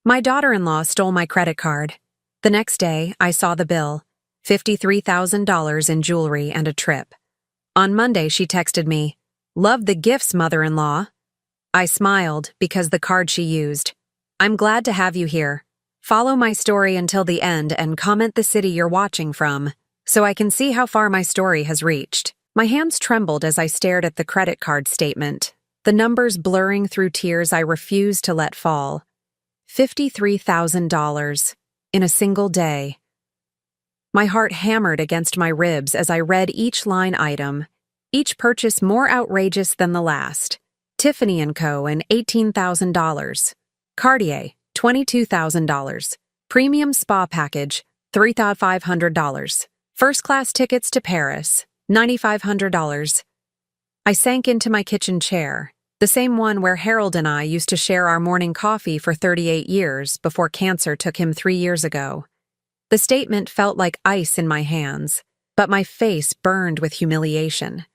My daughter-in-law stole my credit card. The next day, I saw the bill, $53,000 in jewelry and a trip. On Monday, she texted me, "Love the gifts, mother-in-law." I smiled because the card she used. "I'm glad to have you here. Follow my story until the end and comment the city you're watching from, so I can see how far my story has reached." My hands trembled as I stared at the credit card statement, the numbers blurring through tears I refused to let fall. $53,000 in a single day. My heart hammered against my ribs as I read each line item, each purchase more outrageous than the last. Tiffany & Co. and $18,000. Cartier, $22,000. Premium spa package, $3,500. First-class tickets to Paris, $9,500. I sank into my kitchen chair, the same one where Harold and I used to share our morning coffee for 38 years before cancer took him 3 years ago. The statement felt like ice in my hands, but my face burned with humiliation.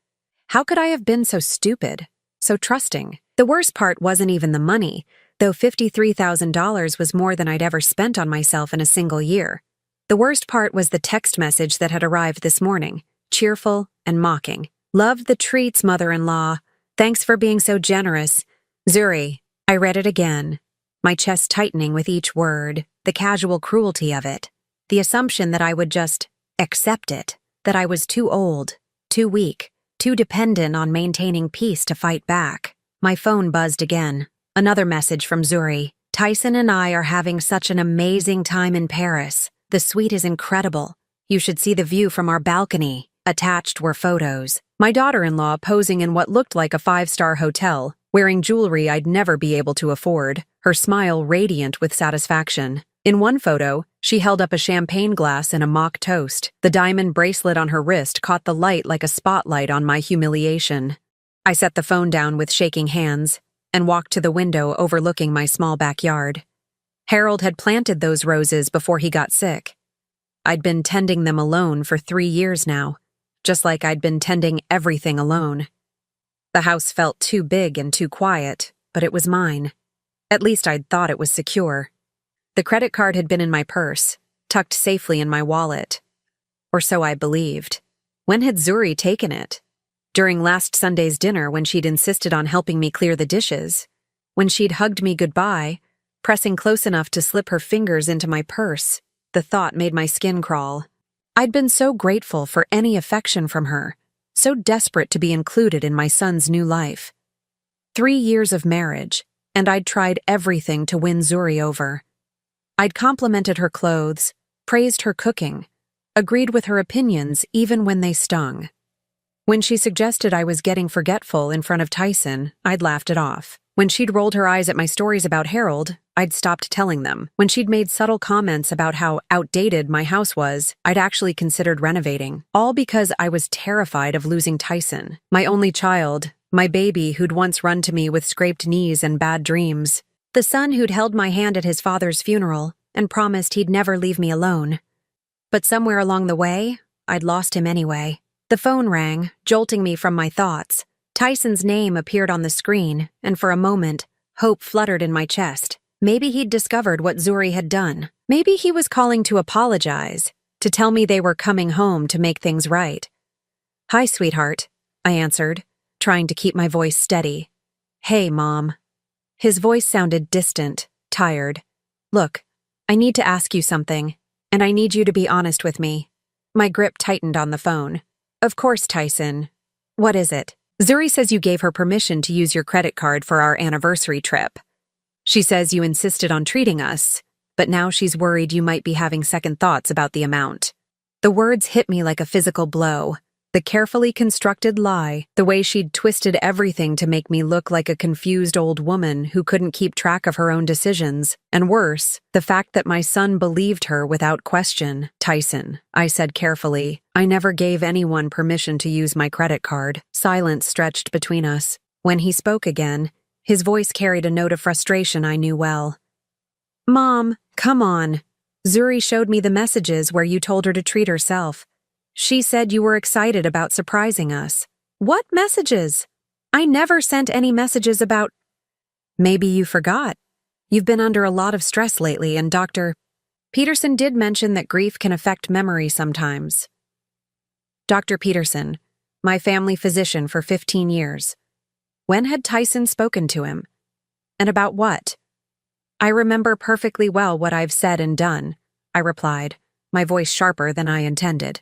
How could I have been so stupid, so trusting? The worst part wasn't even the money, though $53,000 was more than I'd ever spent on myself in a single year. The worst part was the text message that had arrived this morning, cheerful and mocking. "Loved the treats, mother-in-law. Thanks for being so generous. Zuri." I read it again, my chest tightening with each word, the casual cruelty of it, the assumption that I would just accept it, that I was too old, too weak, too dependent on maintaining peace to fight back. My phone buzzed again. Another message from Zuri. "Tyson and I are having such an amazing time in Paris. The suite is incredible. You should see the view from our balcony." Attached were photos. My daughter-in-law posing in what looked like a 5-star hotel, wearing jewelry I'd never be able to afford, her smile radiant with satisfaction. In one photo, she held up a champagne glass and a mock toast. The diamond bracelet on her wrist caught the light like a spotlight on my humiliation. I set the phone down with shaking hands and walked to the window overlooking my small backyard. Harold had planted those roses before he got sick. I'd been tending them alone for 3 years now, just like I'd been tending everything alone. The house felt too big and too quiet, but it was mine. At least I'd thought it was secure. The credit card had been in my purse, tucked safely in my wallet. Or so I believed. When had Zuri taken it? During last Sunday's dinner when she'd insisted on helping me clear the dishes. When she'd hugged me goodbye, pressing close enough to slip her fingers into my purse. The thought made my skin crawl. I'd been so grateful for any affection from her, so desperate to be included in my son's new life. 3 years of marriage, and I'd tried everything to win Zuri over. I'd complimented her clothes, praised her cooking, agreed with her opinions even when they stung. When she suggested I was getting forgetful in front of Tyson, I'd laughed it off. When she'd rolled her eyes at my stories about Harold, I'd stopped telling them. When she'd made subtle comments about how outdated my house was, I'd actually considered renovating. All because I was terrified of losing Tyson, my only child, my baby who'd once run to me with scraped knees and bad dreams, the son who'd held my hand at his father's funeral and promised he'd never leave me alone. But somewhere along the way, I'd lost him anyway. The phone rang, jolting me from my thoughts. Tyson's name appeared on the screen, and for a moment, hope fluttered in my chest. Maybe he'd discovered what Zuri had done. Maybe he was calling to apologize, to tell me they were coming home to make things right. "Hi, sweetheart," I answered, trying to keep my voice steady. "Hey, Mom." His voice sounded distant, tired. "Look, I need to ask you something, and I need you to be honest with me." My grip tightened on the phone. "Of course, Tyson. What is it?" "Zuri says you gave her permission to use your credit card for our anniversary trip. She says you insisted on treating us, but now she's worried you might be having second thoughts about the amount." The words hit me like a physical blow. The carefully constructed lie, the way she'd twisted everything to make me look like a confused old woman who couldn't keep track of her own decisions, and worse, the fact that my son believed her without question. "Tyson," I said carefully, "I never gave anyone permission to use my credit card." Silence stretched between us. When he spoke again, his voice carried a note of frustration I knew well. "Mom, come on. Zuri showed me the messages where you told her to treat herself. She said you were excited about surprising us." "What messages? I never sent any messages about—" "Maybe you forgot. You've been under a lot of stress lately, and Dr. Peterson did mention that grief can affect memory sometimes. Dr. Peterson, my family physician for 15 years. When had Tyson spoken to him? And about what? I remember perfectly well what I've said and done, I replied, my voice sharper than I intended.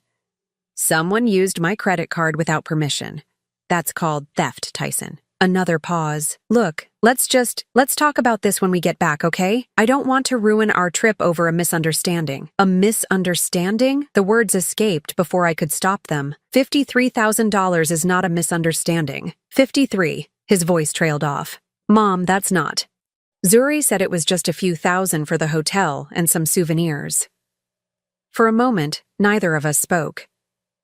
Someone used my credit card without permission. That's called theft, Tyson. Another pause. Look, let's talk about this when we get back, okay? I don't want to ruin our trip over a misunderstanding. A misunderstanding? The words escaped before I could stop them. $53,000 is not a misunderstanding. 53. His voice trailed off. Mom, that's not. Zuri said it was just a few thousand for the hotel and some souvenirs. For a moment, neither of us spoke.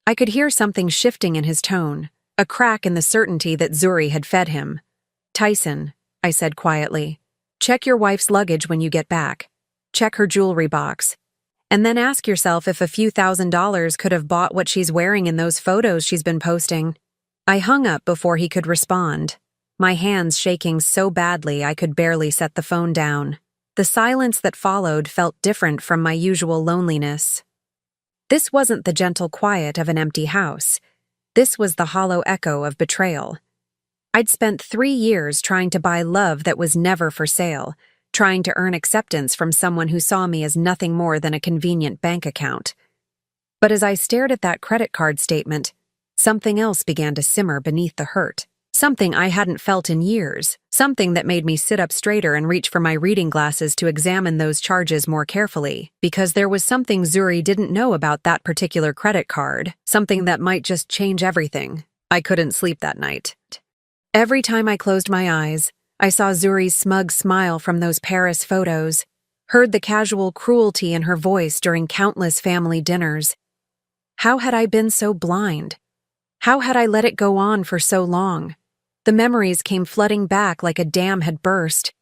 I could hear something shifting in his tone. A crack in the certainty that Zuri had fed him. Tyson, I said quietly, check your wife's luggage when you get back. Check her jewelry box. And then ask yourself if a few $1,000s could have bought what she's wearing in those photos she's been posting. I hung up before he could respond, my hands shaking so badly I could barely set the phone down. The silence that followed felt different from my usual loneliness. This wasn't the gentle quiet of an empty house. This was the hollow echo of betrayal. I'd spent 3 years trying to buy love that was never for sale, trying to earn acceptance from someone who saw me as nothing more than a convenient bank account. But as I stared at that credit card statement, something else began to simmer beneath the hurt. Something I hadn't felt in years, something that made me sit up straighter and reach for my reading glasses to examine those charges more carefully, because there was something Zuri didn't know about that particular credit card, something that might just change everything. I couldn't sleep that night. Every time I closed my eyes, I saw Zuri's smug smile from those Paris photos, heard the casual cruelty in her voice during countless family dinners. How had I been so blind? How had I let it go on for so long? The memories came flooding back like a dam had burst.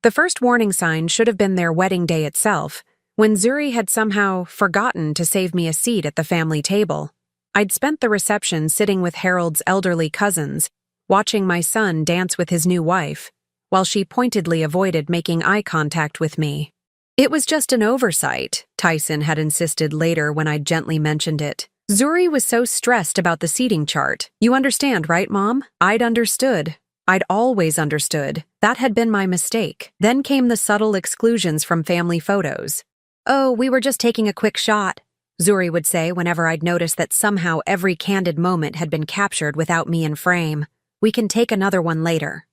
The first warning sign should have been their wedding day itself, when Zuri had somehow forgotten to save me a seat at the family table. I'd spent the reception sitting with Harold's elderly cousins, watching my son dance with his new wife, while she pointedly avoided making eye contact with me. It was just an oversight, Tyson had insisted later when I'd gently mentioned it. Zuri was so stressed about the seating chart. You understand, right, Mom? I'd understood. I'd always understood. That had been my mistake. Then came the subtle exclusions from family photos. Oh, we were just taking a quick shot, Zuri would say whenever I'd noticed that somehow every candid moment had been captured without me in frame. We can take another one later.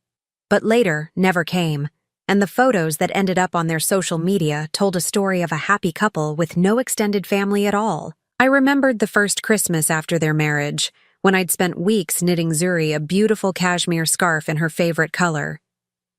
But later never came, and the photos that ended up on their social media told a story of a happy couple with no extended family at all. I remembered the first Christmas after their marriage, when I'd spent weeks knitting Zuri a beautiful cashmere scarf in her favorite color.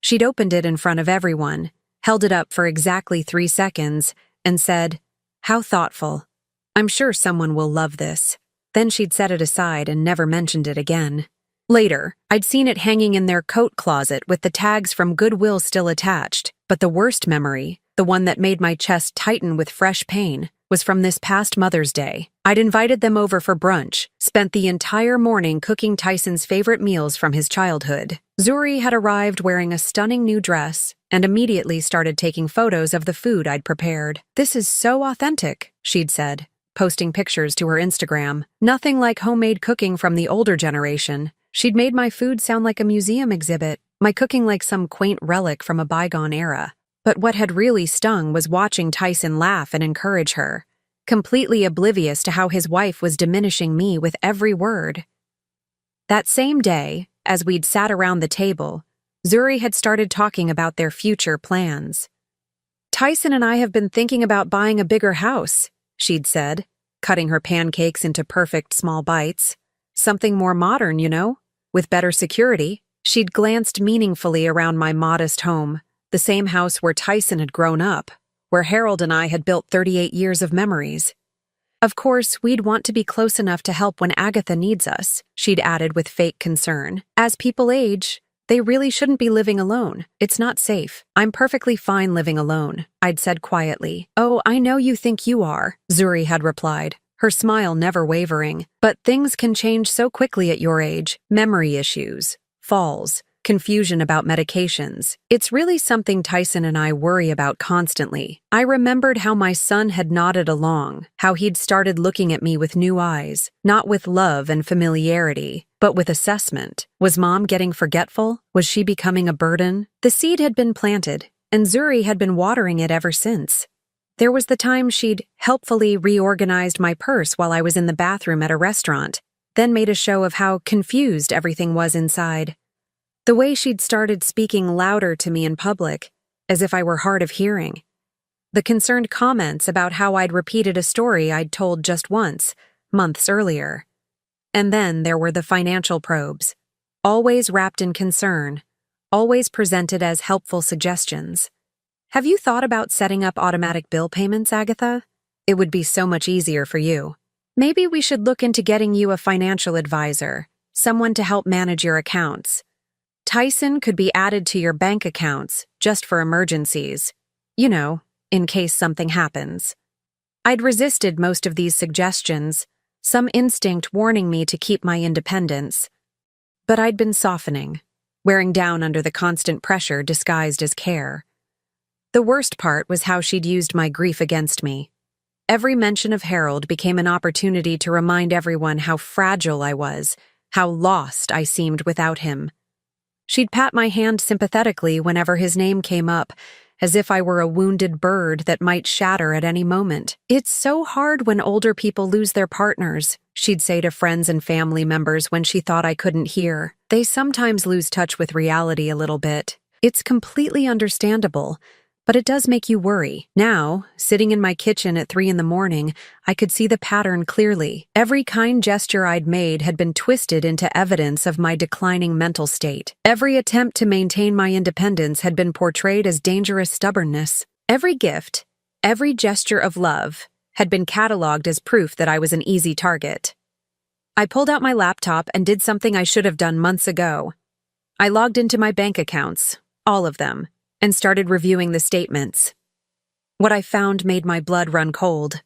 She'd opened it in front of everyone, held it up for exactly 3 seconds, and said, "How thoughtful. I'm sure someone will love this." Then she'd set it aside and never mentioned it again. Later, I'd seen it hanging in their coat closet with the tags from Goodwill still attached, but the worst memory, the one that made my chest tighten with fresh pain, was from this past Mother's Day. I'd invited them over for brunch, spent the entire morning cooking Tyson's favorite meals from his childhood. Zuri had arrived wearing a stunning new dress and immediately started taking photos of the food I'd prepared. "This is so authentic," she'd said, posting pictures to her Instagram. Nothing like homemade cooking from the older generation. She'd made my food sound like a museum exhibit, my cooking like some quaint relic from a bygone era. But what had really stung was watching Tyson laugh and encourage her, completely oblivious to how his wife was diminishing me with every word. That same day, as we'd sat around the table, Zuri had started talking about their future plans. "Tyson and I have been thinking about buying a bigger house," she'd said, cutting her pancakes into perfect small bites. "Something more modern, you know, with better security." She'd glanced meaningfully around my modest home, the same house where Tyson had grown up, where Harold and I had built 38 years of memories. "Of course, we'd want to be close enough to help when Agatha needs us," she'd added with fake concern. "As people age, they really shouldn't be living alone. It's not safe. I'm perfectly fine living alone," I'd said quietly. "Oh, I know you think you are," Zuri had replied, her smile never wavering. "But things can change so quickly at your age. Memory issues, falls, confusion about medications. It's really something Tyson and I worry about constantly. I remembered how my son had nodded along, how he'd started looking at me with new eyes, not with love and familiarity, but with assessment. Was Mom getting forgetful? Was she becoming a burden? The seed had been planted, and Zuri had been watering it ever since. There was the time she'd helpfully reorganized my purse while I was in the bathroom at a restaurant, then made a show of how confused everything was inside. The way she'd started speaking louder to me in public, as if I were hard of hearing. The concerned comments about how I'd repeated a story I'd told just once, months earlier. And then there were the financial probes, always wrapped in concern, always presented as helpful suggestions. Have you thought about setting up automatic bill payments, Agatha? It would be so much easier for you. Maybe we should look into getting you a financial advisor, someone to help manage your accounts. Tyson could be added to your bank accounts just for emergencies. You know, in case something happens. I'd resisted most of these suggestions, some instinct warning me to keep my independence. But I'd been softening, wearing down under the constant pressure disguised as care. The worst part was how she'd used my grief against me. Every mention of Harold became an opportunity to remind everyone how fragile I was, how lost I seemed without him. She'd pat my hand sympathetically whenever his name came up, as if I were a wounded bird that might shatter at any moment. It's so hard when older people lose their partners, she'd say to friends and family members when she thought I couldn't hear. They sometimes lose touch with reality a little bit. It's completely understandable. But it does make you worry. Now, sitting in my kitchen at 3 a.m, I could see the pattern clearly. Every kind gesture I'd made had been twisted into evidence of my declining mental state. Every attempt to maintain my independence had been portrayed as dangerous stubbornness. Every gift, every gesture of love, had been cataloged as proof that I was an easy target. I pulled out my laptop and did something I should have done months ago. I logged into my bank accounts, all of them, and started reviewing the statements. What I found made my blood run cold.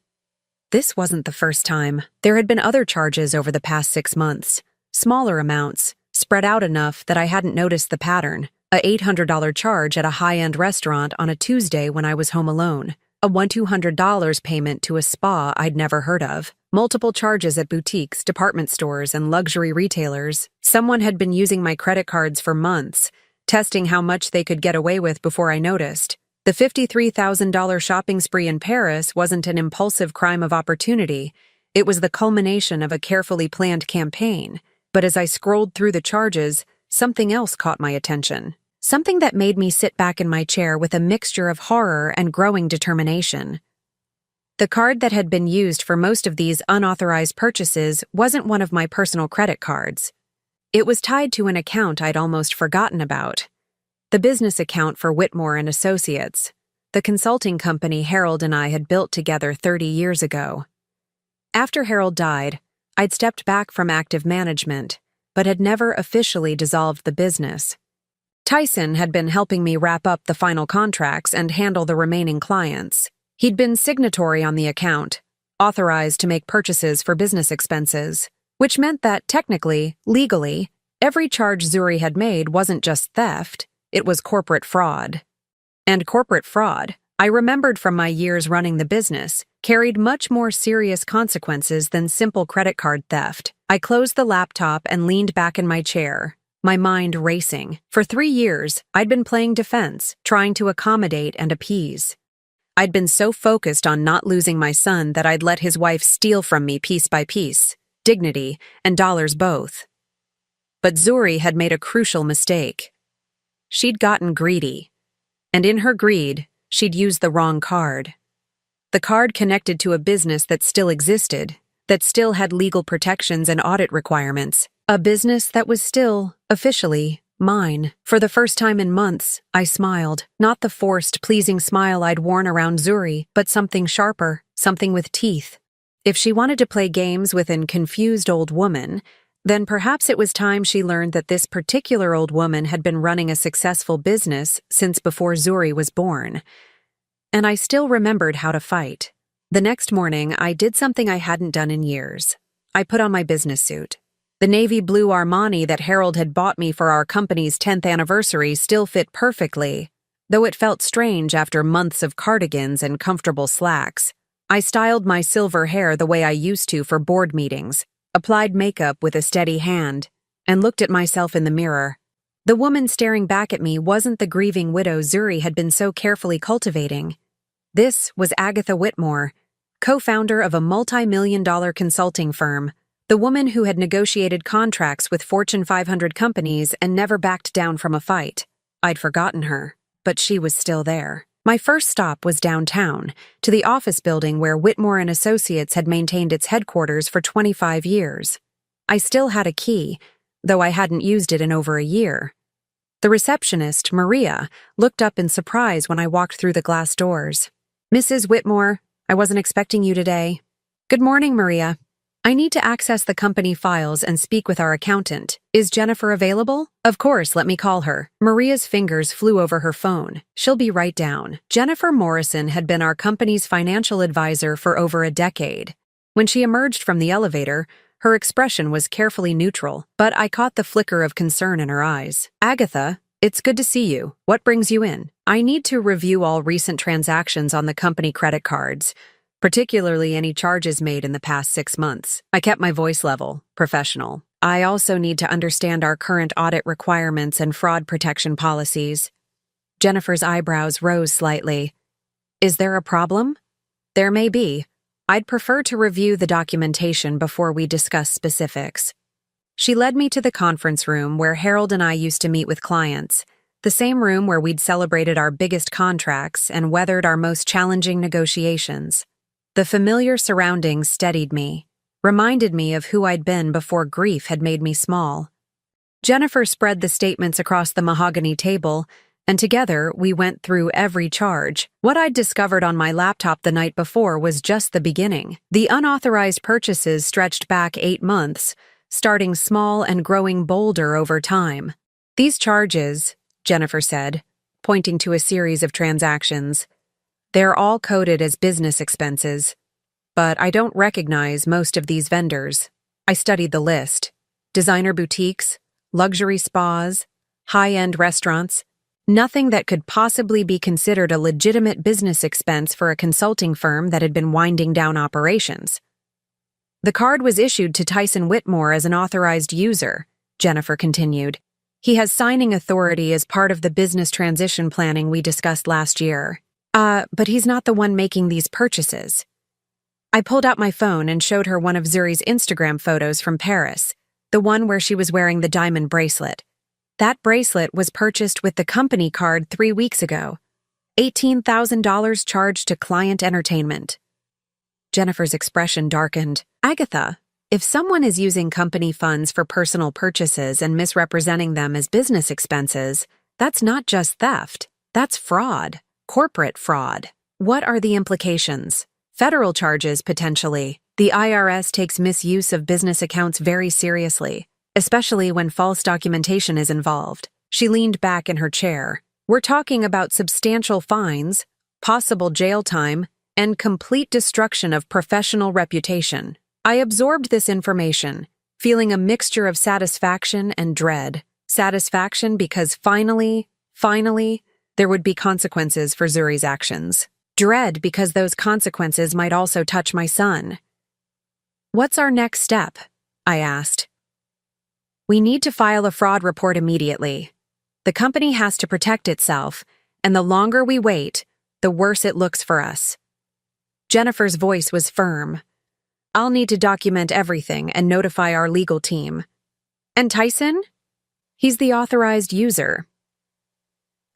This wasn't the first time. There had been other charges over the past 6 months, smaller amounts, spread out enough that I hadn't noticed the pattern. A $800 charge at a high-end restaurant on a Tuesday when I was home alone. A $200 payment to a spa I'd never heard of. Multiple charges at boutiques, department stores, and luxury retailers. Someone had been using my credit cards for months, testing how much they could get away with before I noticed. The $53,000 shopping spree in Paris wasn't an impulsive crime of opportunity. It was the culmination of a carefully planned campaign. But as I scrolled through the charges, something else caught my attention. Something that made me sit back in my chair with a mixture of horror and growing determination. The card that had been used for most of these unauthorized purchases wasn't one of my personal credit cards. It was tied to an account I'd almost forgotten about. The business account for Whitmore and Associates, the consulting company Harold and I had built together 30 years ago. After Harold died, I'd stepped back from active management, but had never officially dissolved the business. Tyson had been helping me wrap up the final contracts and handle the remaining clients. He'd been signatory on the account, authorized to make purchases for business expenses, which meant that technically, legally, every charge Zuri had made wasn't just theft, it was corporate fraud. And corporate fraud, I remembered from my years running the business, carried much more serious consequences than simple credit card theft. I closed the laptop and leaned back in my chair, my mind racing. For 3 years, I'd been playing defense, trying to accommodate and appease. I'd been so focused on not losing my son that I'd let his wife steal from me piece by piece. Dignity, and dollars both. But Zuri had made a crucial mistake. She'd gotten greedy, and in her greed, she'd used the wrong card. The card connected to a business that still existed, that still had legal protections and audit requirements, a business that was still, officially, mine. For the first time in months, I smiled, not the forced, pleasing smile I'd worn around Zuri, but something sharper, something with teeth. If she wanted to play games with an confused old woman, then perhaps it was time she learned that this particular old woman had been running a successful business since before Zuri was born. And I still remembered how to fight. The next morning, I did something I hadn't done in years. I put on my business suit. The navy blue Armani that Harold had bought me for our company's 10th anniversary still fit perfectly, though it felt strange after months of cardigans and comfortable slacks. I styled my silver hair the way I used to for board meetings, applied makeup with a steady hand, and looked at myself in the mirror. The woman staring back at me wasn't the grieving widow Zuri had been so carefully cultivating. This was Agatha Whitmore, co-founder of a multi-million-dollar consulting firm, the woman who had negotiated contracts with Fortune 500 companies and never backed down from a fight. I'd forgotten her, but she was still there. My first stop was downtown, to the office building where Whitmore and Associates had maintained its headquarters for 25 years. I still had a key, though I hadn't used it in over a year. The receptionist, Maria, looked up in surprise when I walked through the glass doors. "Mrs. Whitmore, I wasn't expecting you today." "Good morning, Maria. I need to access the company files and speak with our accountant. Is Jennifer available?" "Of course, let me call her." Maria's fingers flew over her phone. "She'll be right down." Jennifer Morrison had been our company's financial advisor for over a decade. When she emerged from the elevator, her expression was carefully neutral, but I caught the flicker of concern in her eyes. "Agatha, it's good to see you. What brings you in?" "I need to review all recent transactions on the company credit cards, particularly any charges made in the past 6 months." I kept my voice level, professional. "I also need to understand our current audit requirements and fraud protection policies." Jennifer's eyebrows rose slightly. "Is there a problem?" "There may be. I'd prefer to review the documentation before we discuss specifics." She led me to the conference room where Harold and I used to meet with clients, the same room where we'd celebrated our biggest contracts and weathered our most challenging negotiations. The familiar surroundings steadied me, reminded me of who I'd been before grief had made me small. Jennifer spread the statements across the mahogany table, and together we went through every charge. What I'd discovered on my laptop the night before was just the beginning. The unauthorized purchases stretched back 8 months, starting small and growing bolder over time. "These charges," Jennifer said, pointing to a series of transactions, "they're all coded as business expenses. But I don't recognize most of these vendors." I studied the list. Designer boutiques, luxury spas, high-end restaurants. Nothing that could possibly be considered a legitimate business expense for a consulting firm that had been winding down operations. "The card was issued to Tyson Whitmore as an authorized user," Jennifer continued. "He has signing authority as part of the business transition planning we discussed last year. But he's not the one making these purchases." I pulled out my phone and showed her one of Zuri's Instagram photos from Paris, the one where she was wearing the diamond bracelet. That bracelet was purchased with the company card 3 weeks ago. $18,000 charged to client entertainment. Jennifer's expression darkened. "Agatha, if someone is using company funds for personal purchases and misrepresenting them as business expenses, that's not just theft. That's fraud. Corporate fraud. What are the implications? Federal charges, potentially. The IRS takes misuse of business accounts very seriously, especially when false documentation is involved." She leaned back in her chair. "We're talking about substantial fines, possible jail time, and complete destruction of professional reputation." I absorbed this information, feeling a mixture of satisfaction and dread. Satisfaction because finally, there would be consequences for Zuri's actions. Dread because those consequences might also touch my son. "What's our next step?" I asked. "We need to file a fraud report immediately. The company has to protect itself, and the longer we wait, the worse it looks for us." Jennifer's voice was firm. "I'll need to document everything and notify our legal team." "And Tyson?" "He's the authorized user."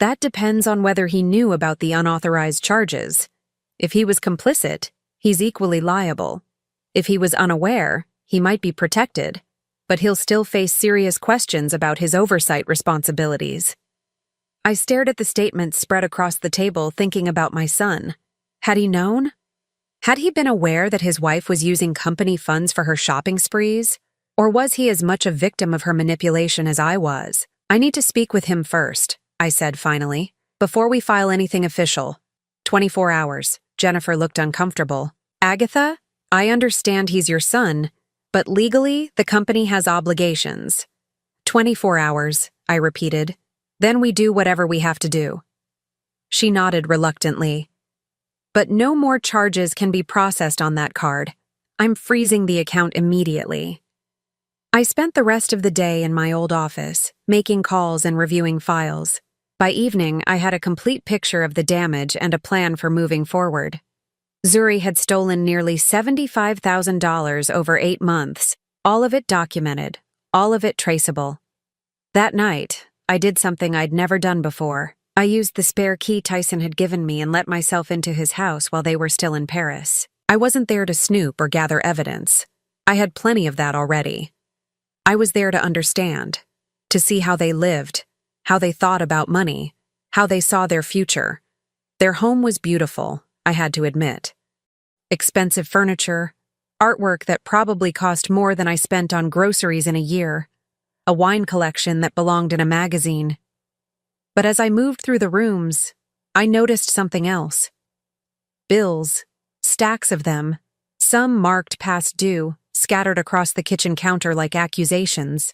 "That depends on whether he knew about the unauthorized charges. If he was complicit, he's equally liable. If he was unaware, he might be protected, but he'll still face serious questions about his oversight responsibilities." I stared at the statements spread across the table, thinking about my son. Had he known? Had he been aware that his wife was using company funds for her shopping sprees? Or was he as much a victim of her manipulation as I was? "I need to speak with him first," I said finally, "before we file anything official." 24 hours. Jennifer looked uncomfortable. "Agatha, I understand he's your son, But legally, the company has obligations. 24 hours, I repeated. Then we do whatever we have to do. She nodded reluctantly. But no more charges can be processed on that card. I'm freezing the account immediately. I spent the rest of the day in my old office, making calls and reviewing files. By evening, I had a complete picture of the damage and a plan for moving forward. Zuri had stolen nearly $75,000 over 8 months, all of it documented, all of it traceable. That night, I did something I'd never done before. I used the spare key Tyson had given me and let myself into his house while they were still in Paris. I wasn't there to snoop or gather evidence. I had plenty of that already. I was there to understand, to see how they lived, how they thought about money, how they saw their future. Their home was beautiful, I had to admit. Expensive furniture, artwork that probably cost more than I spent on groceries in a year, a wine collection that belonged in a magazine. But as I moved through the rooms, I noticed something else. Bills, stacks of them, some marked past due, scattered across the kitchen counter like accusations.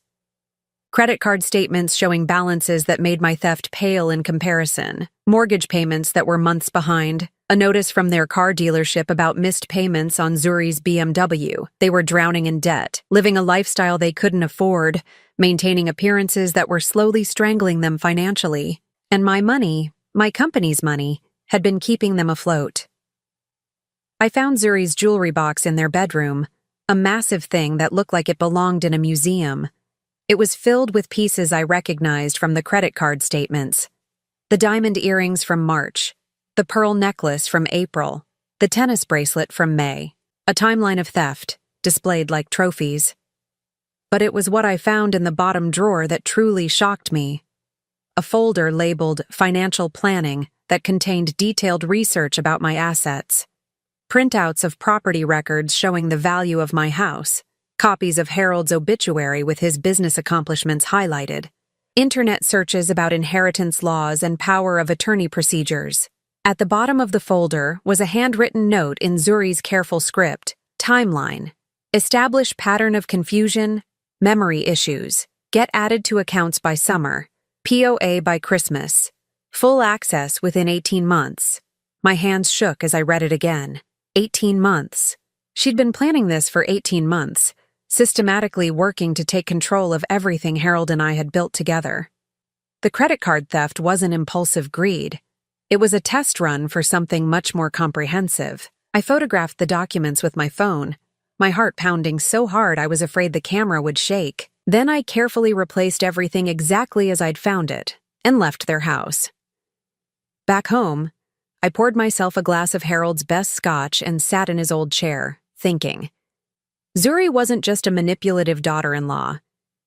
Credit card statements showing balances that made my theft pale in comparison. Mortgage payments that were months behind. A notice from their car dealership about missed payments on Zuri's BMW. They were drowning in debt, living a lifestyle they couldn't afford, maintaining appearances that were slowly strangling them financially. And my money, my company's money, had been keeping them afloat. I found Zuri's jewelry box in their bedroom, a massive thing that looked like it belonged in a museum. It was filled with pieces I recognized from the credit card statements. The diamond earrings from March, the pearl necklace from April, the tennis bracelet from May, a timeline of theft, displayed like trophies. But it was what I found in the bottom drawer that truly shocked me. A folder labeled Financial Planning that contained detailed research about my assets. Printouts of property records showing the value of my house. Copies of Harold's obituary with his business accomplishments highlighted. Internet searches about inheritance laws and power of attorney procedures. At the bottom of the folder was a handwritten note in Zuri's careful script. Timeline. Establish pattern of confusion. Memory issues. Get added to accounts by summer. POA by Christmas. Full access within 18 months. My hands shook as I read it again. 18 months. She'd been planning this for 18 months, systematically working to take control of everything Harold and I had built together. The credit card theft wasn't impulsive greed. It was a test run for something much more comprehensive. I photographed the documents with my phone, my heart pounding so hard I was afraid the camera would shake. Then I carefully replaced everything exactly as I'd found it, and left their house. Back home, I poured myself a glass of Harold's best scotch and sat in his old chair, thinking. Zuri wasn't just a manipulative daughter-in-law.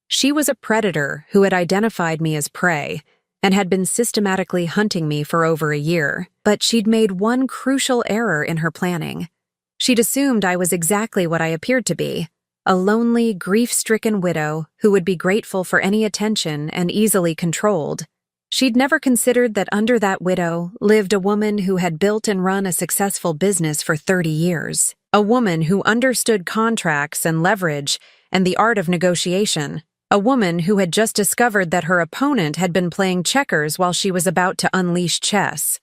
She was a predator who had identified me as prey and had been systematically hunting me for over a year. But she'd made one crucial error in her planning. She'd assumed I was exactly what I appeared to be, a lonely, grief-stricken widow who would be grateful for any attention and easily controlled. She'd never considered that under that widow lived a woman who had built and run a successful business for 30 years. A woman who understood contracts and leverage and the art of negotiation. A woman who had just discovered that her opponent had been playing checkers while she was about to unleash chess.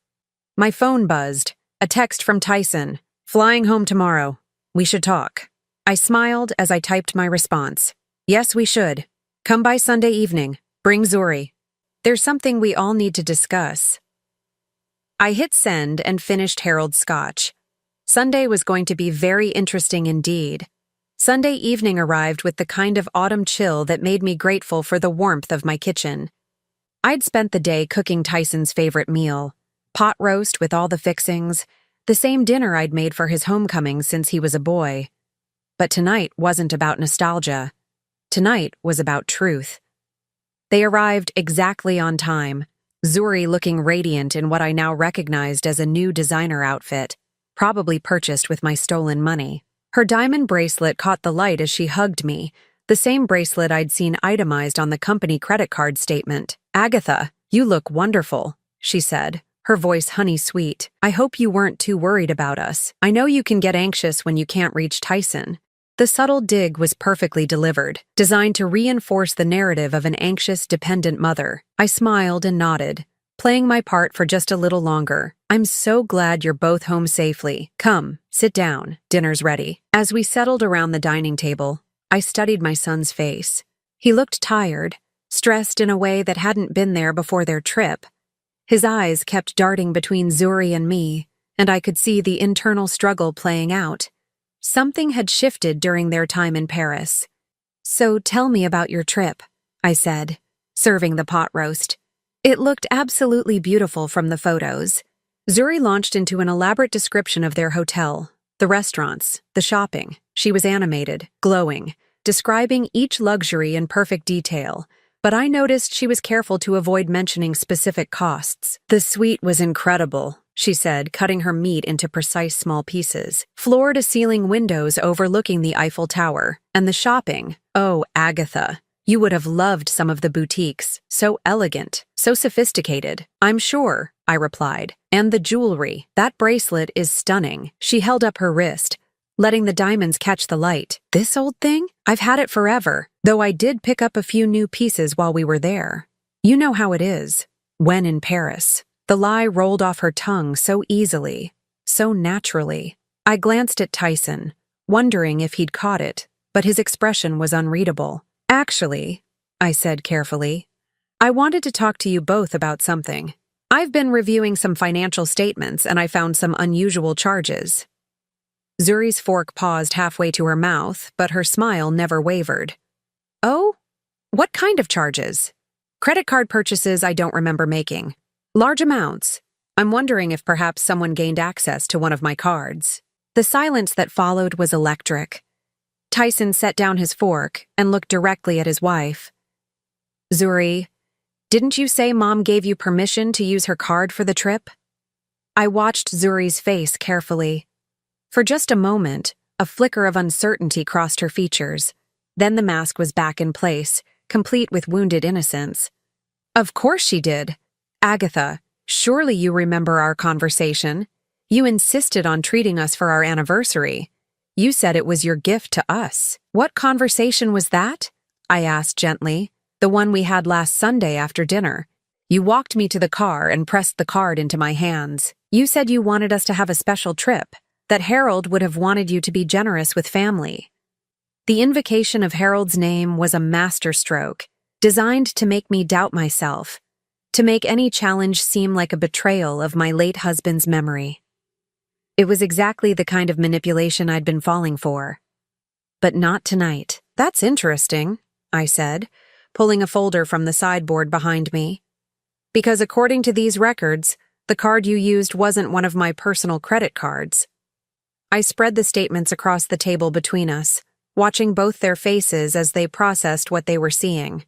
My phone buzzed. A text from Tyson. Flying home tomorrow. We should talk. I smiled as I typed my response. Yes, we should. Come by Sunday evening. Bring Zuri. There's something we all need to discuss. I hit send and finished Harold's scotch. Sunday was going to be very interesting indeed. Sunday evening arrived with the kind of autumn chill that made me grateful for the warmth of my kitchen. I'd spent the day cooking Tyson's favorite meal, pot roast with all the fixings, the same dinner I'd made for his homecoming since he was a boy. But tonight wasn't about nostalgia. Tonight was about truth. They arrived exactly on time, Zuri looking radiant in what I now recognized as a new designer outfit, probably purchased with my stolen money. Her diamond bracelet caught the light as she hugged me, the same bracelet I'd seen itemized on the company credit card statement. Agatha, you look wonderful, she said, her voice honey-sweet. I hope you weren't too worried about us. I know you can get anxious when you can't reach Tyson. The subtle dig was perfectly delivered, designed to reinforce the narrative of an anxious, dependent mother. I smiled and nodded, playing my part for just a little longer. I'm so glad you're both home safely. Come, sit down. Dinner's ready. As we settled around the dining table, I studied my son's face. He looked tired, stressed in a way that hadn't been there before their trip. His eyes kept darting between Zuri and me, and I could see the internal struggle playing out. Something had shifted during their time in Paris. So tell me about your trip, I said, serving the pot roast. It looked absolutely beautiful from the photos. Zuri launched into an elaborate description of their hotel, the restaurants, the shopping. She was animated, glowing, describing each luxury in perfect detail, but I noticed she was careful to avoid mentioning specific costs. The suite was incredible, she said, cutting her meat into precise small pieces. Floor-to-ceiling windows overlooking the Eiffel Tower. And the shopping. Oh, Agatha. You would have loved some of the boutiques. So elegant, so sophisticated. I'm sure, I replied. And the jewelry. That bracelet is stunning. She held up her wrist, letting the diamonds catch the light. This old thing? I've had it forever, though I did pick up a few new pieces while we were there. You know how it is. When in Paris. The lie rolled off her tongue so easily, so naturally. I glanced at Tyson, wondering if he'd caught it, but his expression was unreadable. Actually, I said carefully, I wanted to talk to you both about something. I've been reviewing some financial statements and I found some unusual charges. Zuri's fork paused halfway to her mouth, but her smile never wavered. Oh? What kind of charges? Credit card purchases I don't remember making. Large amounts. I'm wondering if perhaps someone gained access to one of my cards. The silence that followed was electric. Tyson set down his fork and looked directly at his wife. Zuri, didn't you say Mom gave you permission to use her card for the trip? I watched Zuri's face carefully. For just a moment, a flicker of uncertainty crossed her features. Then the mask was back in place, complete with wounded innocence. Of course she did. Agatha, surely you remember our conversation. You insisted on treating us for our anniversary. You said it was your gift to us. What conversation was that? I asked gently. The one we had last Sunday after dinner. You walked me to the car and pressed the card into my hands. You said you wanted us to have a special trip, that Harold would have wanted you to be generous with family. The invocation of Harold's name was a masterstroke, designed to make me doubt myself, to make any challenge seem like a betrayal of my late husband's memory. It was exactly the kind of manipulation I'd been falling for. But not tonight. That's interesting, I said, pulling a folder from the sideboard behind me. Because according to these records, the card you used wasn't one of my personal credit cards. I spread the statements across the table between us, watching both their faces as they processed what they were seeing.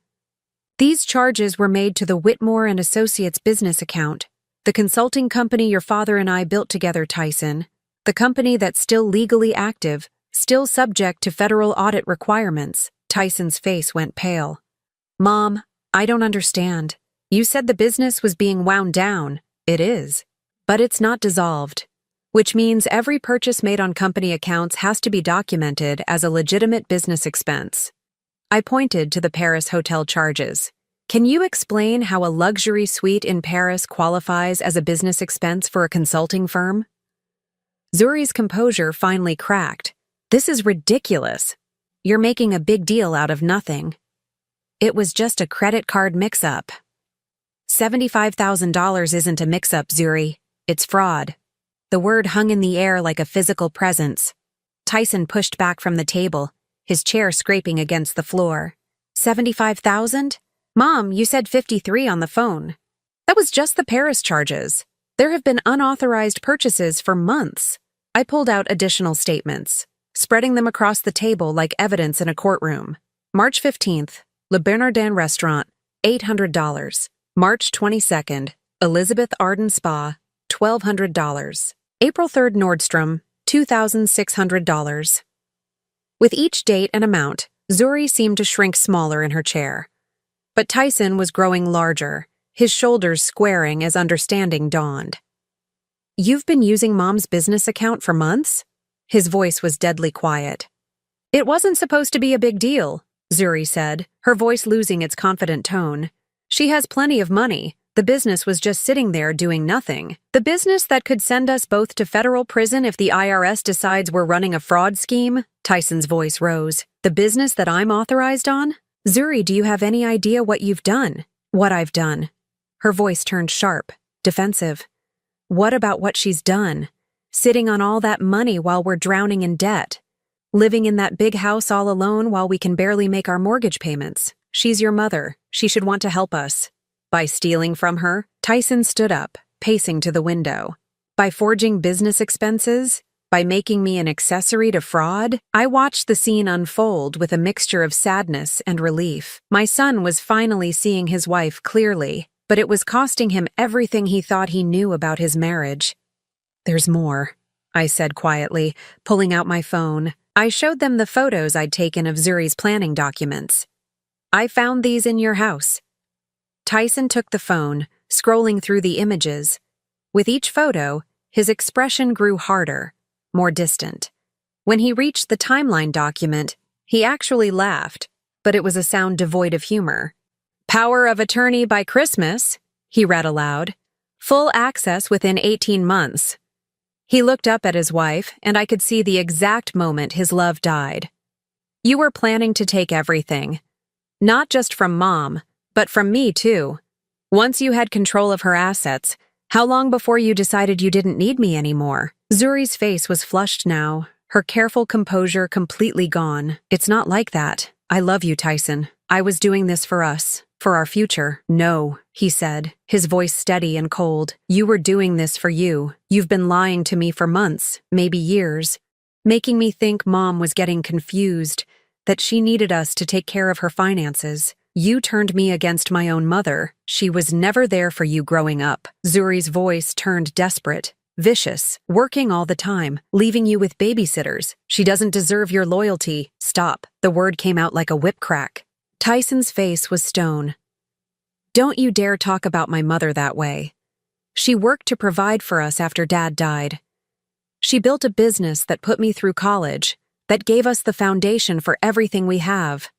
These charges were made to the Whitmore and Associates business account, the consulting company your father and I built together, Tyson, the company that's still legally active, still subject to federal audit requirements. Tyson's face went pale. Mom, I don't understand. You said the business was being wound down. It is. But it's not dissolved, which means every purchase made on company accounts has to be documented as a legitimate business expense. I pointed to the Paris hotel charges. Can you explain how a luxury suite in Paris qualifies as a business expense for a consulting firm? Zuri's composure finally cracked. This is ridiculous. You're making a big deal out of nothing. It was just a credit card mix-up. $75,000 isn't a mix-up, Zuri. It's fraud. The word hung in the air like a physical presence. Tyson pushed back from the table, his chair scraping against the floor. 75,000? Mom, you said 53 on the phone. That was just the Paris charges. There have been unauthorized purchases for months. I pulled out additional statements, spreading them across the table like evidence in a courtroom. March 15th, Le Bernardin Restaurant, $800. March 22nd, Elizabeth Arden Spa, $1,200. April 3rd, Nordstrom, $2,600. With each date and amount, Zuri seemed to shrink smaller in her chair. But Tyson was growing larger, his shoulders squaring as understanding dawned. You've been using Mom's business account for months? His voice was deadly quiet. It wasn't supposed to be a big deal, Zuri said, her voice losing its confident tone. She has plenty of money. The business was just sitting there doing nothing. The business that could send us both to federal prison if the IRS decides we're running a fraud scheme? Tyson's voice rose. The business that I'm authorized on? Zuri, do you have any idea what you've done? What I've done? Her voice turned sharp, defensive. What about what she's done? Sitting on all that money while we're drowning in debt. Living in that big house all alone while we can barely make our mortgage payments. She's your mother. She should want to help us. By stealing from her, Tyson stood up, pacing to the window. By forging business expenses? By making me an accessory to fraud? I watched the scene unfold with a mixture of sadness and relief. My son was finally seeing his wife clearly, but it was costing him everything he thought he knew about his marriage. There's more, I said quietly, pulling out my phone. I showed them the photos I'd taken of Zuri's planning documents. I found these in your house. Tyson took the phone, scrolling through the images. With each photo, his expression grew harder, more distant. When he reached the timeline document, he actually laughed, but it was a sound devoid of humor. Power of attorney by Christmas, he read aloud. Full access within 18 months. He looked up at his wife, and I could see the exact moment his love died. You were planning to take everything. Not just from Mom, but from me too. Once you had control of her assets, how long before you decided you didn't need me anymore? Zuri's face was flushed now, her careful composure completely gone. It's not like that. I love you, Tyson. I was doing this for us, for our future. No, he said, his voice steady and cold. You were doing this for you. You've been lying to me for months, maybe years, making me think Mom was getting confused, that she needed us to take care of her finances. You turned me against my own mother. She was never there for you growing up. Zuri's voice turned desperate, vicious, working all the time, leaving you with babysitters. She doesn't deserve your loyalty. Stop. The word came out like a whip crack. Tyson's face was stone. Don't you dare talk about my mother that way. She worked to provide for us after Dad died. She built a business that put me through college, that gave us the foundation for everything we have.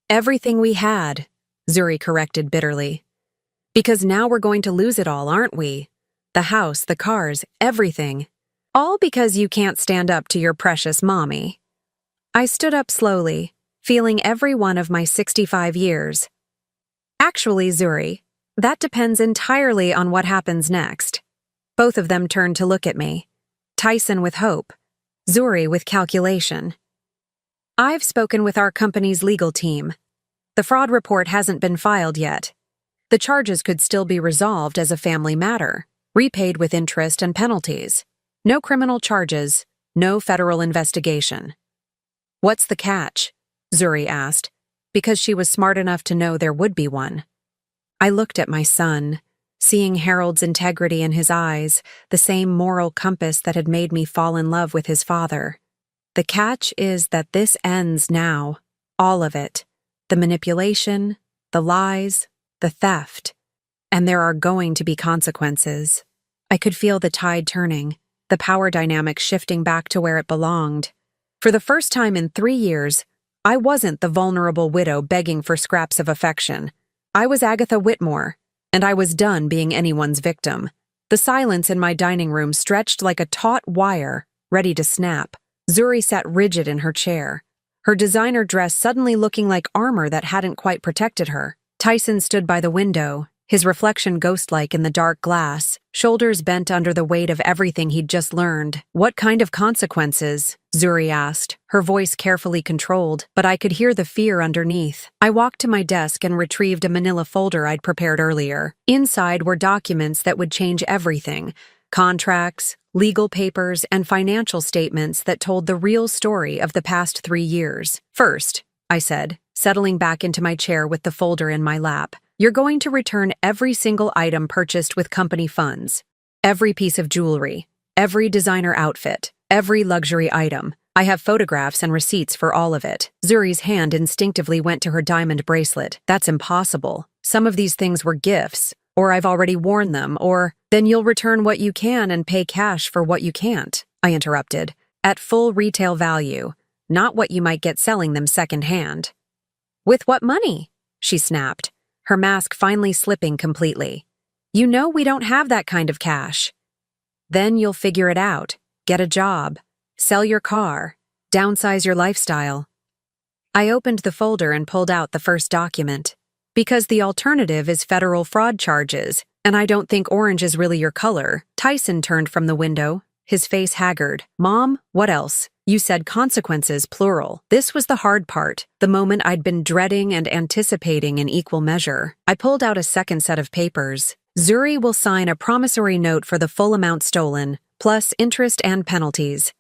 Everything we had, Zuri corrected bitterly. Because now we're going to lose it all, aren't we? The house, the cars, everything. All because you can't stand up to your precious mommy. I stood up slowly, feeling every one of my 65 years. Actually, Zuri, that depends entirely on what happens next. Both of them turned to look at me. Tyson with hope, Zuri with calculation. I've spoken with our company's legal team. The fraud report hasn't been filed yet. The charges could still be resolved as a family matter, repaid with interest and penalties. No criminal charges, no federal investigation. What's the catch? Zuri asked, because she was smart enough to know there would be one. I looked at my son, seeing Harold's integrity in his eyes, the same moral compass that had made me fall in love with his father. The catch is that this ends now, all of it. The manipulation, the lies, the theft. And there are going to be consequences. I could feel the tide turning, the power dynamic shifting back to where it belonged. For the first time in 3 years, I wasn't the vulnerable widow begging for scraps of affection. I was Agatha Whitmore, and I was done being anyone's victim. The silence in my dining room stretched like a taut wire, ready to snap. Zuri sat rigid in her chair, her designer dress suddenly looking like armor that hadn't quite protected her. Tyson stood by the window, his reflection ghost-like in the dark glass, shoulders bent under the weight of everything he'd just learned. What kind of consequences? Zuri asked, her voice carefully controlled, but I could hear the fear underneath. I walked to my desk and retrieved a manila folder I'd prepared earlier. Inside were documents that would change everything. Contracts, legal papers, and financial statements that told the real story of the past 3 years. First, I said, settling back into my chair with the folder in my lap, you're going to return every single item purchased with company funds. Every piece of jewelry, every designer outfit, every luxury item. I have photographs and receipts for all of it. Zuri's hand instinctively went to her diamond bracelet. That's impossible. Some of these things were gifts, or I've already worn them, or then you'll return what you can and pay cash for what you can't, I interrupted. At full retail value. not what you might get selling them secondhand. With what money? She snapped, her mask finally slipping completely. You know we don't have that kind of cash. Then you'll figure it out, get a job, sell your car, downsize your lifestyle. I opened the folder and pulled out the first document. Because the alternative is federal fraud charges, and I don't think orange is really your color. Tyson turned from the window, his face haggard. Mom, what else? You said consequences, plural. This was the hard part, the moment I'd been dreading and anticipating in equal measure. I pulled out a second set of papers. Zuri will sign a promissory note for the full amount stolen, plus interest and penalties.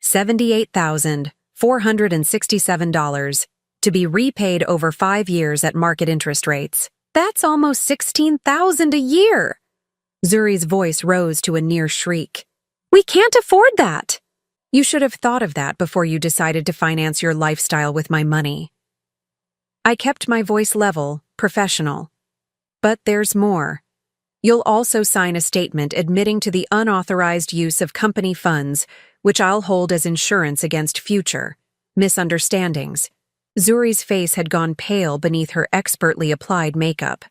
$78,467, to be repaid over 5 years at market interest rates. That's almost $16,000 a year. Zuri's voice rose to a near shriek. We can't afford that. You should have thought of that before you decided to finance your lifestyle with my money. I kept my voice level, professional. But there's more. You'll also sign a statement admitting to the unauthorized use of company funds, which I'll hold as insurance against future misunderstandings. Zuri's face had gone pale beneath her expertly applied makeup.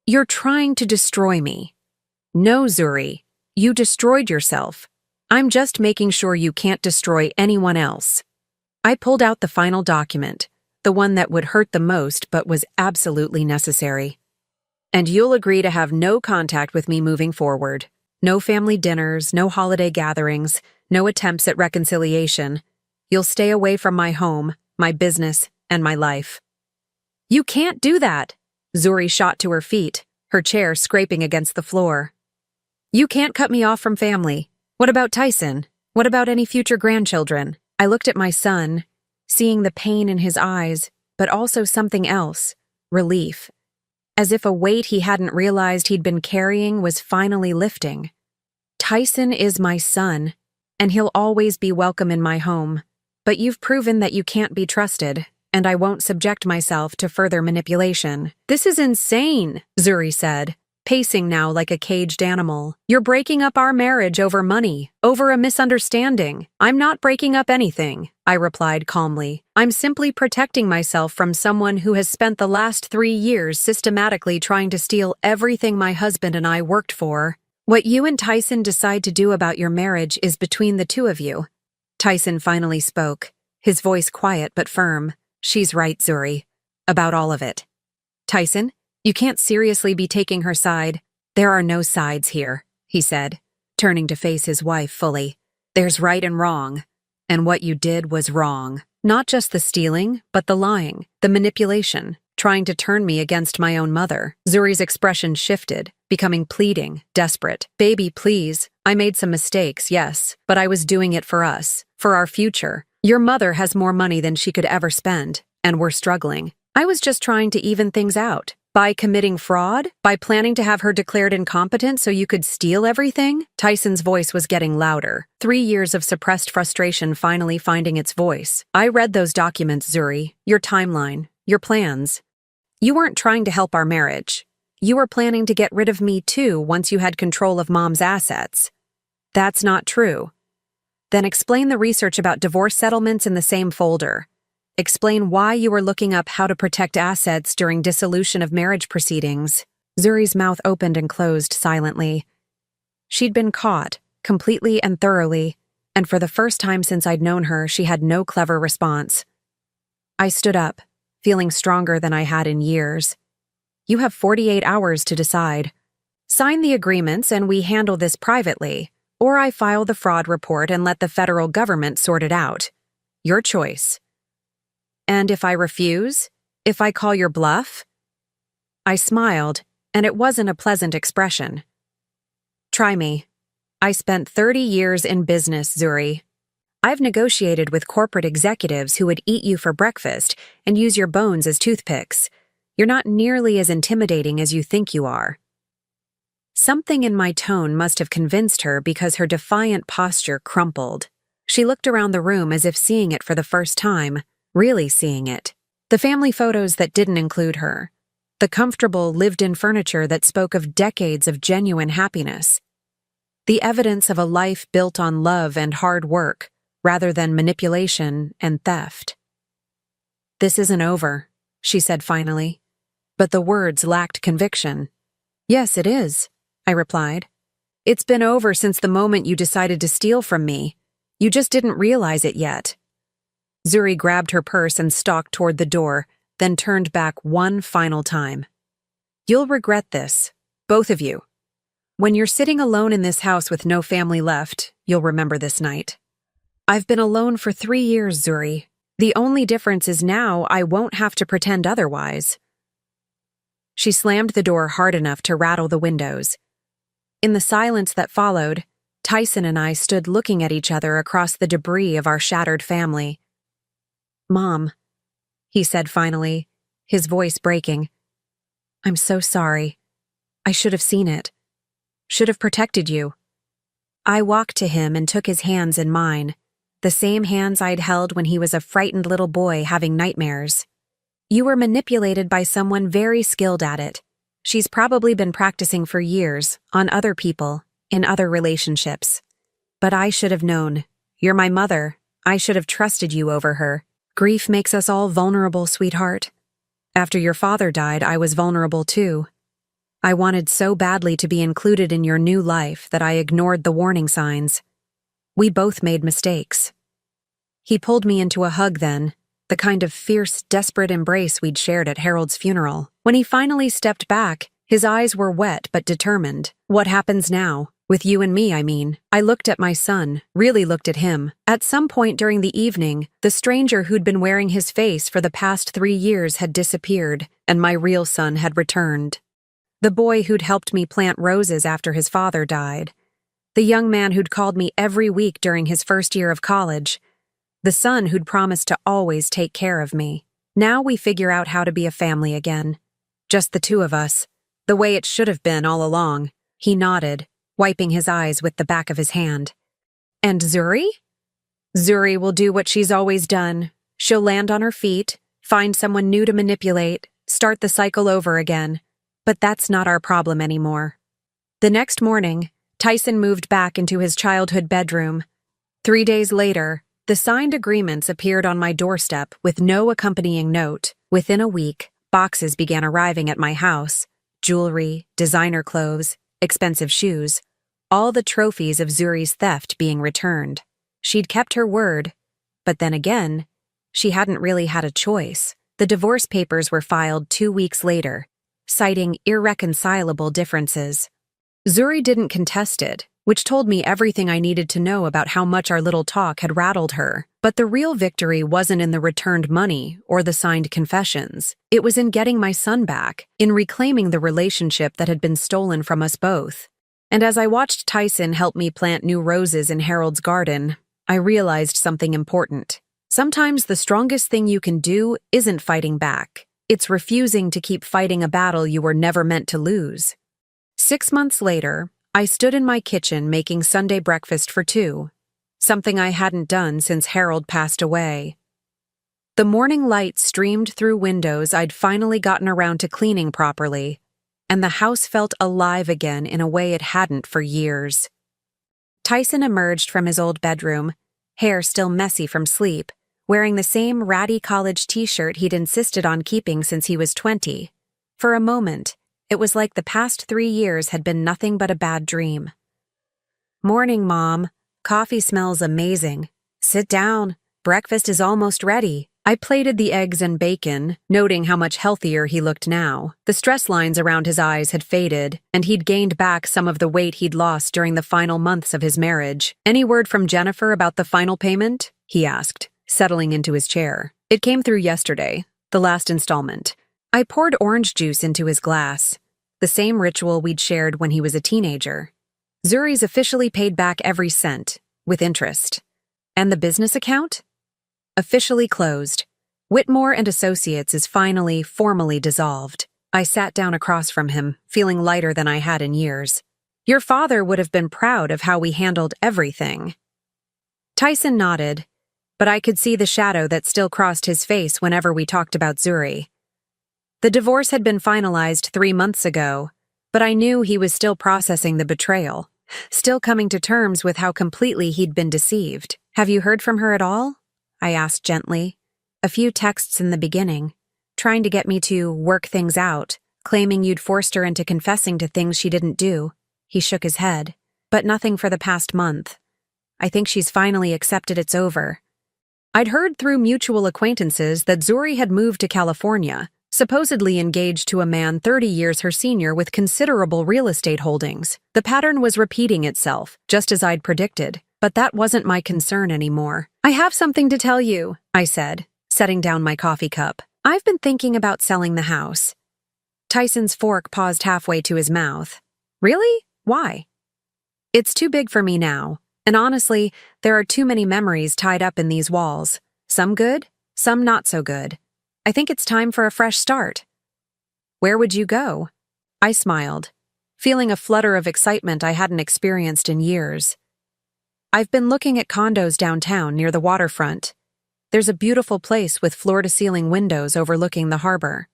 You're trying to destroy me. No, Zuri. You destroyed yourself. I'm just making sure you can't destroy anyone else. I pulled out the final document, the one that would hurt the most but was absolutely necessary. And you'll agree to have no contact with me moving forward. No family dinners, no holiday gatherings, no attempts at reconciliation. You'll stay away from my home, my business, and my life. You can't do that. Zuri shot to her feet, her chair scraping against the floor. You can't cut me off from family. What about Tyson? What about any future grandchildren? I looked at my son, seeing the pain in his eyes, but also something else, relief. As if a weight he hadn't realized he'd been carrying was finally lifting. Tyson is my son, and he'll always be welcome in my home. But you've proven that you can't be trusted, and I won't subject myself to further manipulation. This is insane, Zuri said, pacing now like a caged animal. You're breaking up our marriage over money, over a misunderstanding. I'm not breaking up anything, I replied calmly. I'm simply protecting myself from someone who has spent the last 3 years systematically trying to steal everything my husband and I worked for. What you and Tyson decide to do about your marriage is between the two of you. Tyson finally spoke, his voice quiet but firm. She's right, Zuri. About all of it. Tyson, you can't seriously be taking her side. There are no sides here, he said, turning to face his wife fully. There's right and wrong. And what you did was wrong. Not just the stealing, but the lying, the manipulation, trying to turn me against my own mother. Zuri's expression shifted, becoming pleading, desperate. Baby, please. I made some mistakes, yes, but I was doing it for us, for our future. Your mother has more money than she could ever spend, and we're struggling. I was just trying to even things out. By committing fraud? By planning to have her declared incompetent so you could steal everything? Tyson's voice was getting louder, 3 years of suppressed frustration finally finding its voice. I read those documents, Zuri, your timeline, your plans. You weren't trying to help our marriage. You were planning to get rid of me too once you had control of Mom's assets. That's not true. Then explain the research about divorce settlements in the same folder. Explain why you were looking up how to protect assets during dissolution of marriage proceedings. Zuri's mouth opened and closed silently. She'd been caught, completely and thoroughly, and for the first time since I'd known her, she had no clever response. I stood up, feeling stronger than I had in years. You have 48 hours to decide. Sign the agreements and we handle this privately, or I file the fraud report and let the federal government sort it out. Your choice. And if I refuse? If I call your bluff? I smiled, and it wasn't a pleasant expression. Try me. I spent 30 years in business, Zuri. I've negotiated with corporate executives who would eat you for breakfast and use your bones as toothpicks. You're not nearly as intimidating as you think you are. Something in my tone must have convinced her because her defiant posture crumpled. She looked around the room as if seeing it for the first time. Really seeing it. The family photos that didn't include her. The comfortable, lived-in furniture that spoke of decades of genuine happiness. The evidence of a life built on love and hard work, rather than manipulation and theft. "This isn't over," she said finally, but the words lacked conviction. "Yes, it is," I replied. "It's been over since the moment you decided to steal from me. You just didn't realize it yet." Zuri grabbed her purse and stalked toward the door, then turned back one final time. "You'll regret this, both of you. When you're sitting alone in this house with no family left, you'll remember this night. I've been alone for 3 years, Zuri. The only difference is now I won't have to pretend otherwise." She slammed the door hard enough to rattle the windows. In the silence that followed, Tyson and I stood looking at each other across the debris of our shattered family. "Mom," he said finally, his voice breaking. "I'm so sorry. I should have seen it. Should have protected you." I walked to him and took his hands in mine, the same hands I'd held when he was a frightened little boy having nightmares. "You were manipulated by someone very skilled at it. She's probably been practicing for years, on other people, in other relationships. But I should have known. You're my mother. I should have trusted you over her. Grief makes us all vulnerable, sweetheart. After your father died, I was vulnerable too. I wanted so badly to be included in your new life that I ignored the warning signs. We both made mistakes." He pulled me into a hug then, the kind of fierce, desperate embrace we'd shared at Harold's funeral. When he finally stepped back, his eyes were wet but determined. "What happens now? With you and me, I mean." I looked at my son, really looked at him. At some point during the evening, the stranger who'd been wearing his face for the past 3 years had disappeared, and my real son had returned. The boy who'd helped me plant roses after his father died. The young man who'd called me every week during his first year of college. The son who'd promised to always take care of me. Now we figure out how to be a family again. Just the two of us, the way it should have been all along. He nodded, wiping his eyes with the back of his hand. "And Zuri?" "Zuri will do what she's always done. She'll land on her feet, find someone new to manipulate, start the cycle over again. But that's not our problem anymore." The next morning, Tyson moved back into his childhood bedroom. 3 days later, the signed agreements appeared on my doorstep with no accompanying note. Within a week, boxes began arriving at my house: jewelry, designer clothes, expensive shoes, all the trophies of Zuri's theft being returned. She'd kept her word, but then again, she hadn't really had a choice. The divorce papers were filed 2 weeks later, citing irreconcilable differences. Zuri didn't contest it, which told me everything I needed to know about how much our little talk had rattled her. But the real victory wasn't in the returned money or the signed confessions. It was in getting my son back, in reclaiming the relationship that had been stolen from us both. And as I watched Tyson help me plant new roses in Harold's garden, I realized something important. Sometimes the strongest thing you can do isn't fighting back. It's refusing to keep fighting a battle you were never meant to lose. 6 months later, I stood in my kitchen making Sunday breakfast for 2, something I hadn't done since Harold passed away. The morning light streamed through windows I'd finally gotten around to cleaning properly, and the house felt alive again in a way it hadn't for years. Tyson emerged from his old bedroom, hair still messy from sleep, wearing the same ratty college t-shirt he'd insisted on keeping since he was 20. For a moment, it was like the past 3 years had been nothing but a bad dream. "Morning, Mom. Coffee smells amazing. Sit down. Breakfast is almost ready." I plated the eggs and bacon, noting how much healthier he looked now. The stress lines around his eyes had faded, and he'd gained back some of the weight he'd lost during the final months of his marriage. "Any word from Jennifer about the final payment?" he asked, settling into his chair. "It came through yesterday, the last installment." I poured orange juice into his glass, the same ritual we'd shared when he was a teenager. "Zuri's officially paid back every cent, with interest. And the business account? Officially closed. Whitmore and Associates is finally, formally dissolved." I sat down across from him, feeling lighter than I had in years. "Your father would have been proud of how we handled everything." Tyson nodded, but I could see the shadow that still crossed his face whenever we talked about Zuri. The divorce had been finalized 3 months ago, but I knew he was still processing the betrayal, still coming to terms with how completely he'd been deceived. Have you heard from her at all? I asked gently. A few texts in the beginning, trying to get me to work things out, claiming you'd forced her into confessing to things she didn't do. He shook his head. But nothing for the past month. I think she's finally accepted it's over. I'd heard through mutual acquaintances that Zuri had moved to California, supposedly engaged to a man 30 years her senior with considerable real estate holdings. The pattern was repeating itself, just as I'd predicted, but that wasn't my concern anymore. I have something to tell you, I said, setting down my coffee cup. I've been thinking about selling the house. Tyson's fork paused halfway to his mouth. Really? Why? It's too big for me now, and honestly, there are too many memories tied up in these walls. Some good, some not so good. I think it's time for a fresh start. Where would you go? I smiled, feeling a flutter of excitement I hadn't experienced in years. I've been looking at condos downtown near the waterfront. There's a beautiful place with floor-to-ceiling windows overlooking the harbor.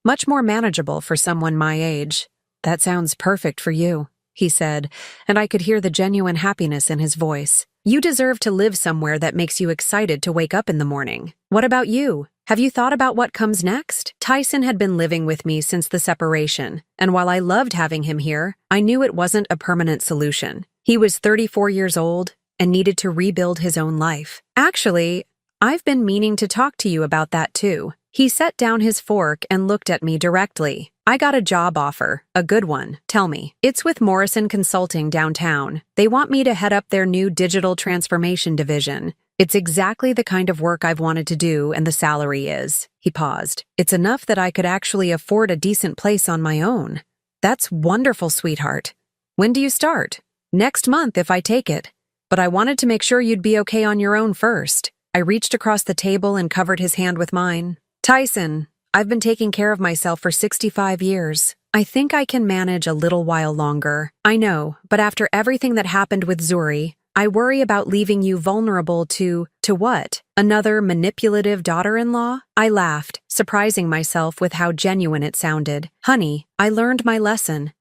Much more manageable for someone my age. That sounds perfect for you, he said, and I could hear the genuine happiness in his voice. You deserve to live somewhere that makes you excited to wake up in the morning. What about you? Have you thought about what comes next? Tyson had been living with me since the separation, and while I loved having him here, I knew it wasn't a permanent solution. He was 34 years old and needed to rebuild his own life. Actually, I've been meaning to talk to you about that too. He set down his fork and looked at me directly. I got a job offer, a good one, tell me. It's with Morrison Consulting downtown. They want me to head up their new digital transformation division. It's exactly the kind of work I've wanted to do, and the salary is. He paused. It's enough that I could actually afford a decent place on my own. That's wonderful, sweetheart. When do you start? Next month if I take it. But I wanted to make sure you'd be okay on your own first. I reached across the table and covered his hand with mine. Tyson, I've been taking care of myself for 65 years. I think I can manage a little while longer. I know, but after everything that happened with Zuri, I worry about leaving you vulnerable to what? Another manipulative daughter-in-law? I laughed, surprising myself with how genuine it sounded. Honey, I learned my lesson.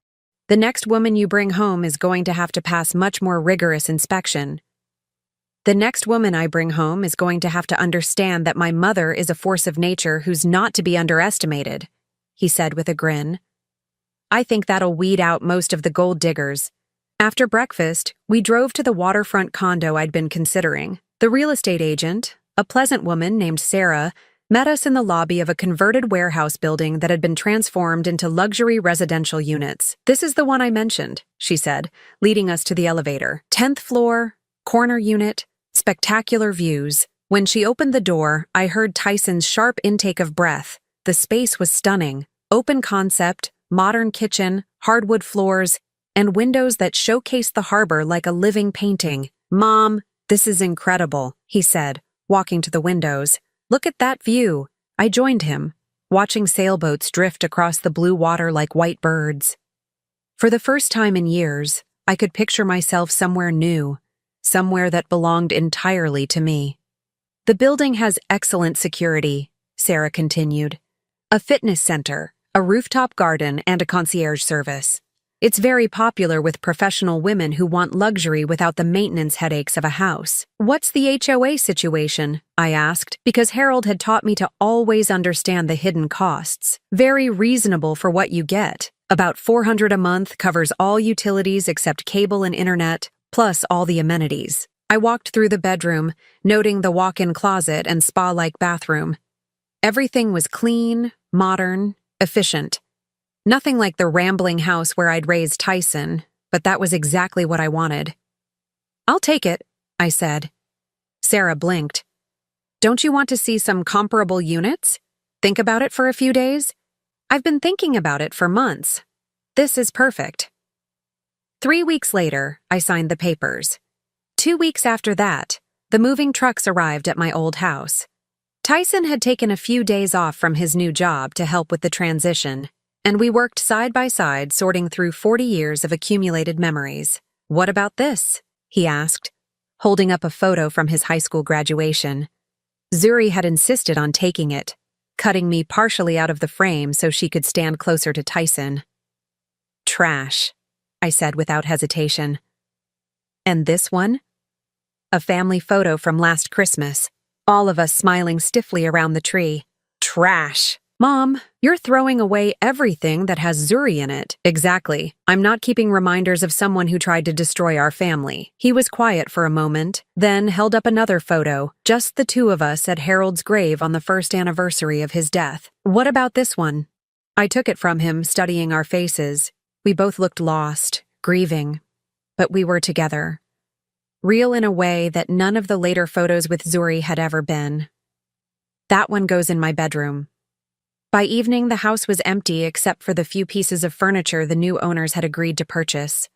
The next woman you bring home is going to have to pass much more rigorous inspection. The next woman I bring home is going to have to understand that my mother is a force of nature who's not to be underestimated, he said with a grin. I think that'll weed out most of the gold diggers. After breakfast, we drove to the waterfront condo I'd been considering. The real estate agent, a pleasant woman named Sarah, met us in the lobby of a converted warehouse building that had been transformed into luxury residential units. This is the one I mentioned, she said, leading us to the elevator. 10th floor, corner unit, spectacular views. When she opened the door, I heard Tyson's sharp intake of breath. The space was stunning. Open concept, modern kitchen, hardwood floors, and windows that showcased the harbor like a living painting. Mom, this is incredible, he said, walking to the windows. Look at that view. I joined him, watching sailboats drift across the blue water like white birds. For the first time in years, I could picture myself somewhere new, somewhere that belonged entirely to me. The building has excellent security, Sarah continued. A fitness center, a rooftop garden, and a concierge service. It's very popular with professional women who want luxury without the maintenance headaches of a house. What's the HOA situation? I asked, because Harold had taught me to always understand the hidden costs. Very reasonable for what you get. About $400 a month covers all utilities except cable and internet, plus all the amenities. I walked through the bedroom, noting the walk-in closet and spa-like bathroom. Everything was clean, modern, efficient. Nothing like the rambling house where I'd raised Tyson, but that was exactly what I wanted. I'll take it, I said. Sarah blinked. Don't you want to see some comparable units? Think about it for a few days? I've been thinking about it for months. This is perfect. 3 weeks later, I signed the papers. 2 weeks after that, the moving trucks arrived at my old house. Tyson had taken a few days off from his new job to help with the transition, and we worked side by side sorting through 40 years of accumulated memories. What about this? He asked, holding up a photo from his high school graduation. Zuri had insisted on taking it, cutting me partially out of the frame so she could stand closer to Tyson. Trash, I said without hesitation. And this one? a family photo from last Christmas. All of us smiling stiffly around the tree. Trash. Mom, you're throwing away everything that has Zuri in it. Exactly. I'm not keeping reminders of someone who tried to destroy our family. He was quiet for a moment, then held up another photo, just the two of us at Harold's grave on the first anniversary of his death. What about this one? I took it from him, studying our faces. We both looked lost, grieving, but we were together. Real in a way that none of the later photos with Zuri had ever been. That one goes in my bedroom. By evening, the house was empty except for the few pieces of furniture the new owners had agreed to purchase.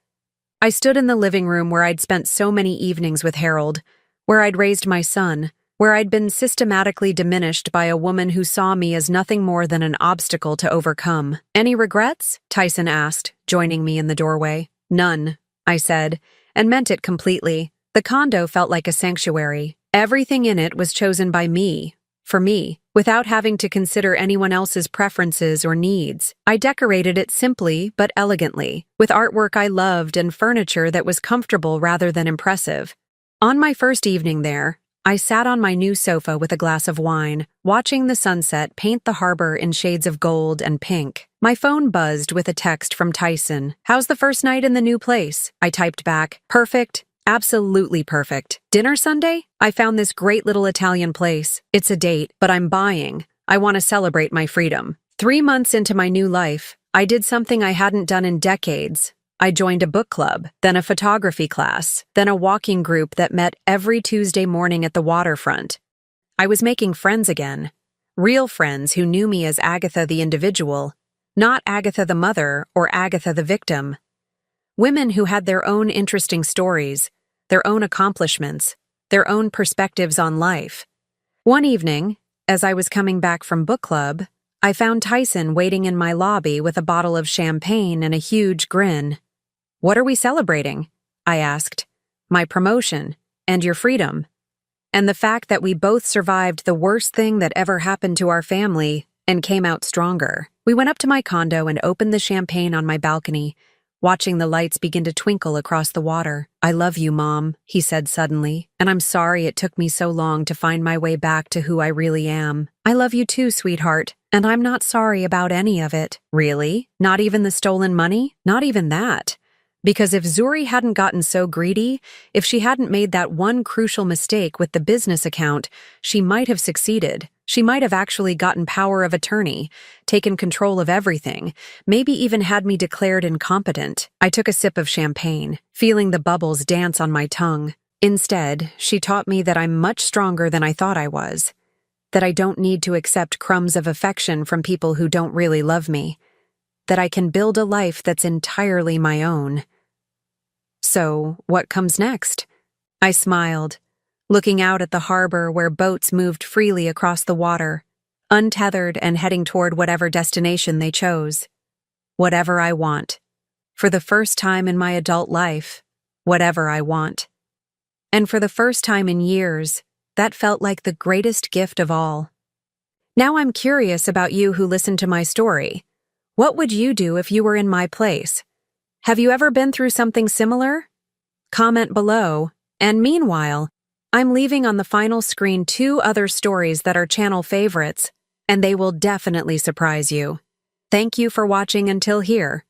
I stood in the living room where I'd spent so many evenings with Harold, where I'd raised my son, where I'd been systematically diminished by a woman who saw me as nothing more than an obstacle to overcome. Any regrets? Tyson asked, joining me in the doorway. None, I said, and meant it completely. The condo felt like a sanctuary. Everything in it was chosen by me, for me, without having to consider anyone else's preferences or needs. I decorated it simply but elegantly, with artwork I loved and furniture that was comfortable rather than impressive. On my first evening there, I sat on my new sofa with a glass of wine, watching the sunset paint the harbor in shades of gold and pink. My phone buzzed with a text from Tyson. How's the first night in the new place? I typed back, perfect. Absolutely perfect. Dinner Sunday? I found this great little Italian place. It's a date, but I'm buying. I want to celebrate my freedom. 3 months into my new life, I did something I hadn't done in decades. I joined a book club, then a photography class, then a walking group that met every Tuesday morning at the waterfront. I was making friends again. Real friends who knew me as Agatha the individual, not Agatha the mother or Agatha the victim. Women who had their own interesting stories, their own accomplishments, their own perspectives on life. One evening, as I was coming back from book club, I found Tyson waiting in my lobby with a bottle of champagne and a huge grin. What are we celebrating? I asked. My promotion, and your freedom, and the fact that we both survived the worst thing that ever happened to our family and came out stronger. We went up to my condo and opened the champagne on my balcony, watching the lights begin to twinkle across the water. I love you, Mom, he said suddenly, and I'm sorry it took me so long to find my way back to who I really am. I love you too, sweetheart, and I'm not sorry about any of it. Really? Not even the stolen money? Not even that. Because if Zuri hadn't gotten so greedy, if she hadn't made that one crucial mistake with the business account, she might have succeeded. She might have actually gotten power of attorney, taken control of everything, maybe even had me declared incompetent. I took a sip of champagne, feeling the bubbles dance on my tongue. Instead, she taught me that I'm much stronger than I thought I was, that I don't need to accept crumbs of affection from people who don't really love me, that I can build a life that's entirely my own. So, what comes next? I smiled, looking out at the harbor where boats moved freely across the water, untethered and heading toward whatever destination they chose. Whatever I want. For the first time in my adult life, whatever I want. And for the first time in years, that felt like the greatest gift of all. Now I'm curious about you who listened to my story. What would you do if you were in my place? Have you ever been through something similar? Comment below, and meanwhile, I'm leaving on the final screen 2 other stories that are channel favorites, and they will definitely surprise you. Thank you for watching until here.